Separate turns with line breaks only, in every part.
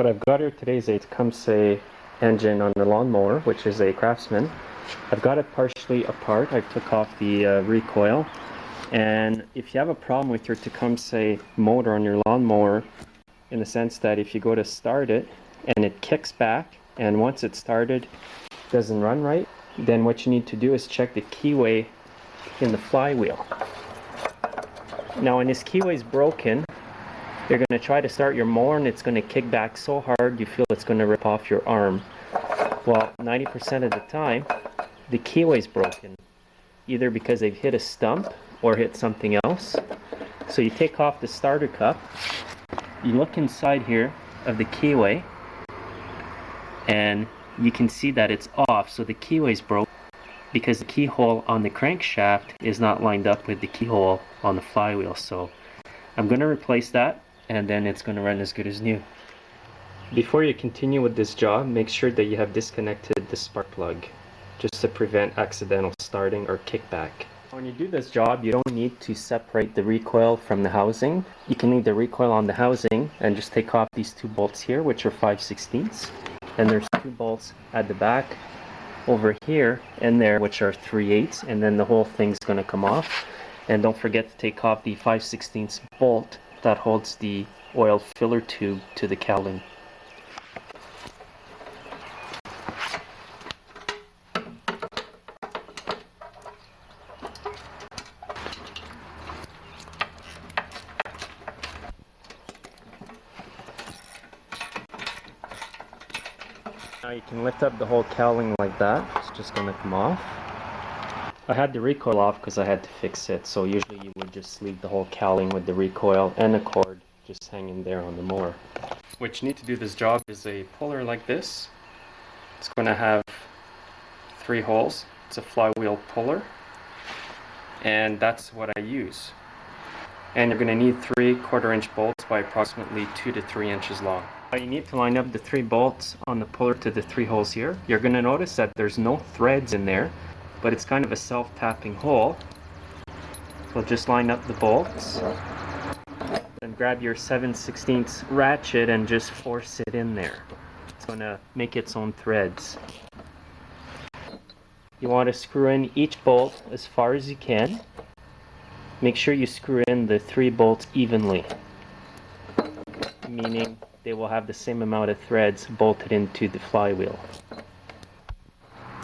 What I've got here today is a Tecumseh engine on the lawnmower, which is a Craftsman. I've got it partially apart. I took off the recoil. And if you have a problem with your Tecumseh motor on your lawnmower, in the sense that if you go to start it and it kicks back, and once it's started it doesn't run right, then what you need to do is check the keyway in the flywheel. Now when this keyway is broken, you're going to try to start your mower and it's going to kick back so hard you feel it's going to rip off your arm. Well, 90% of the time the keyway is broken, either because they've hit a stump or hit something else. So you take off the starter cup, you look inside here of the keyway, and you can see that it's off, so the keyway is broken because the keyhole on the crankshaft is not lined up with the keyhole on the flywheel. So I'm going to replace that, and then it's going to run as good as new. Before you continue with this job, make sure that you have disconnected the spark plug, just to prevent accidental starting or kickback. When you do this job, you don't need to separate the recoil from the housing. You can leave the recoil on the housing and just take off these two bolts here, which are 5/16. And there's two bolts at the back over here and there, which are 3/8, and then the whole thing's going to come off. And don't forget to take off the 5/16 bolt that holds the oil filler tube to the cowling. Now you can lift up the whole cowling like that. It's just going to come off. I had the recoil off because I had to fix it, so usually you would just leave the whole cowling with the recoil and the cord just hanging there on the mower. What you need to do this job is a puller like this. It's going to have 3 holes. It's a flywheel puller, and that's what I use. And you're going to need 3 1/4-inch bolts by approximately 2 to 3 inches long. You need to line up the 3 bolts on the puller to the 3 holes here. You're going to notice that there's no threads in there, but it's kind of a self-tapping hole. So just line up the bolts and grab your 7/16 ratchet and just force it in there. It's going to make its own threads. You want to screw in each bolt as far as you can. Make sure you screw in the 3 bolts evenly, meaning they will have the same amount of threads bolted into the flywheel.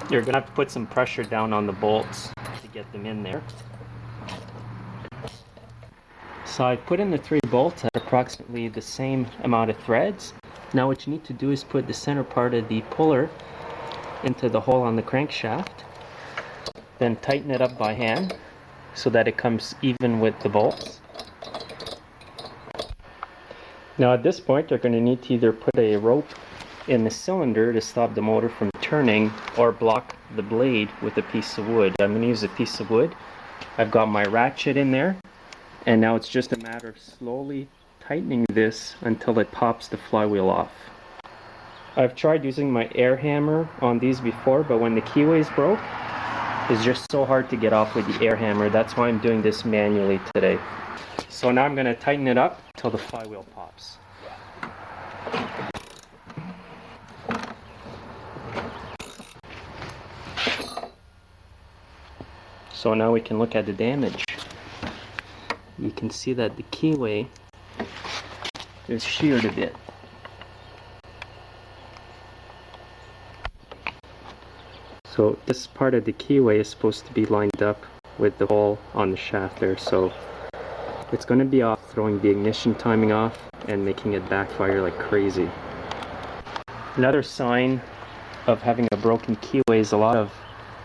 You're going to have to put some pressure down on the bolts to get them in there. So I put in the 3 bolts at approximately the same amount of threads. Now what you need to do is put the center part of the puller into the hole on the crankshaft, then tighten it up by hand so that it comes even with the bolts. Now at this point you're going to need to either put a rope in the cylinder to stop the motor from turning or block the blade with a piece of wood. I'm going to use a piece of wood. I've got my ratchet in there, and now it's just a matter of slowly tightening this until it pops the flywheel off. I've tried using my air hammer on these before, but when the keyways broke, it's just so hard to get off with the air hammer. That's why I'm doing this manually today. So now I'm going to tighten it up until the flywheel pops. So now we can look at the damage. You can see that the keyway is sheared a bit. So this part of the keyway is supposed to be lined up with the hole on the shaft there, so it's going to be off, throwing the ignition timing off and making it backfire like crazy. Another sign of having a broken keyway is a lot of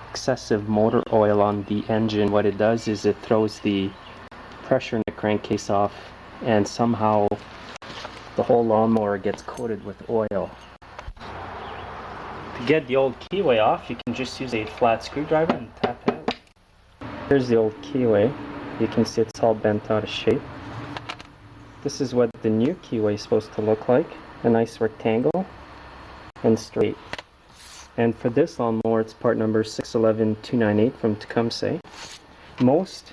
excessive motor oil on the engine. What it does is it throws the pressure in the crankcase off, and somehow the whole lawnmower gets coated with oil. To get the old keyway off, you can just use a flat screwdriver and tap it out. Here's the old keyway. You can see it's all bent out of shape. This is what the new keyway is supposed to look like. A nice rectangle and straight. And for this lawnmower, it's part number 611298 from Tecumseh. Most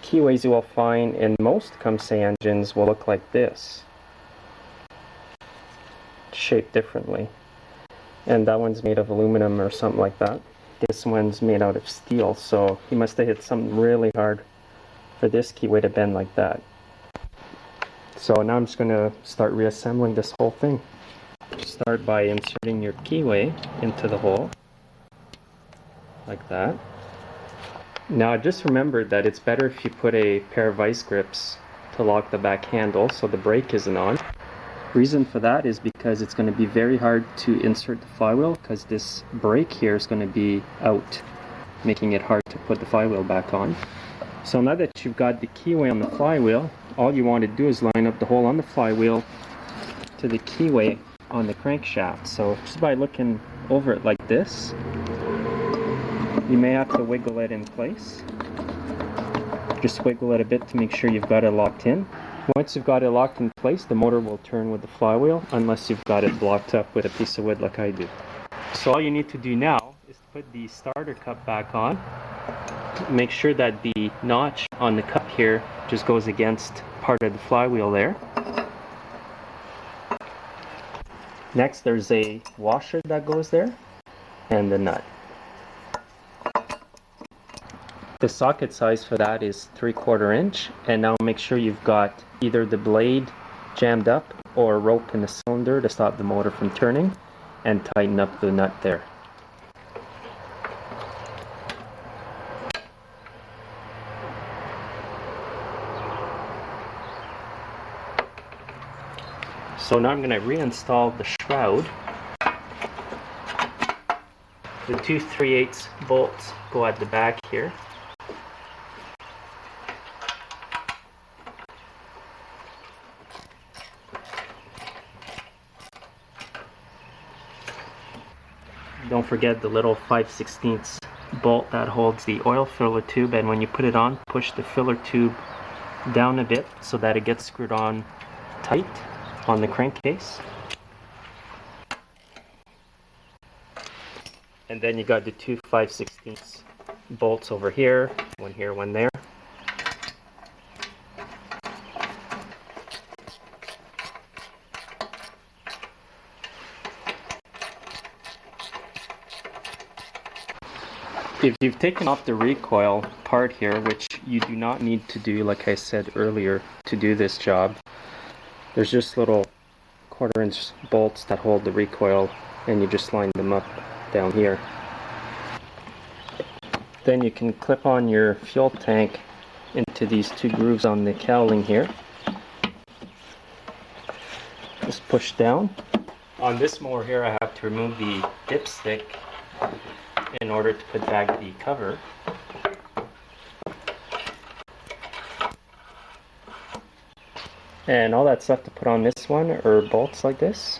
keyways you will find in most Tecumseh engines will look like this. shaped differently. And that one's made of aluminum or something like that. This one's made out of steel, so he must have hit something really hard for this keyway to bend like that. So now I'm just going to start reassembling this whole thing. Start by inserting your keyway into the hole, like that. Now just remember that it's better if you put a pair of vice grips to lock the back handle so the brake isn't on. Reason for that is because it's going to be very hard to insert the flywheel, because this brake here is going to be out, making it hard to put the flywheel back on. So now that you've got the keyway on the flywheel, all you want to do is line up the hole on the flywheel to the keyway on the crankshaft. So just by looking over it like this, you may have to wiggle it in place. Just wiggle it a bit to make sure you've got it locked in. Once you've got it locked in place, the motor will turn with the flywheel, unless you've got it blocked up with a piece of wood like I do. So all you need to do now is to put the starter cup back on. Make sure that the notch on the cup here just goes against part of the flywheel there. Next, there's a washer that goes there, and the nut. The socket size for that is 3/4 inch, and now make sure you've got either the blade jammed up or a rope in the cylinder to stop the motor from turning, and tighten up the nut there. So now I'm going to reinstall the shroud. The two 3/8 bolts go at the back here. Don't forget the little 5/16 bolt that holds the oil filler tube, and when you put it on, push the filler tube down a bit so that it gets screwed on tight on the crankcase. And then you got the two 5/16 bolts over here, one there. If you've taken off the recoil part here, which you do not need to do, like I said earlier, to do this job, there's just little 1/4 inch bolts that hold the recoil, and you just line them up down here. Then you can clip on your fuel tank into these two grooves on the cowling here. Just push down. On this mower here, I have to remove the dipstick in order to put back the cover. And all that's left to put on this one are bolts like this.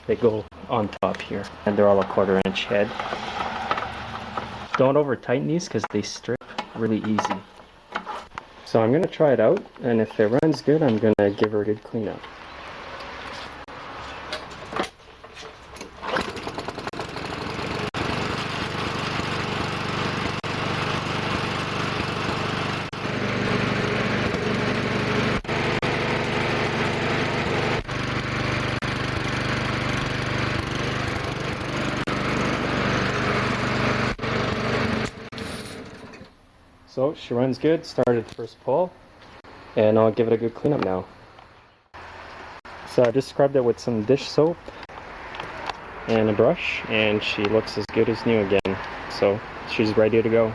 They go on top here, and they're all a 1/4 inch head. Don't over tighten these because they strip really easy. So I'm going to try it out, and if it runs good, I'm going to give her a good cleanup. So she runs good, started the first pull, and I'll give it a good cleanup now. So I just scrubbed it with some dish soap and a brush, and she looks as good as new again. So she's ready to go.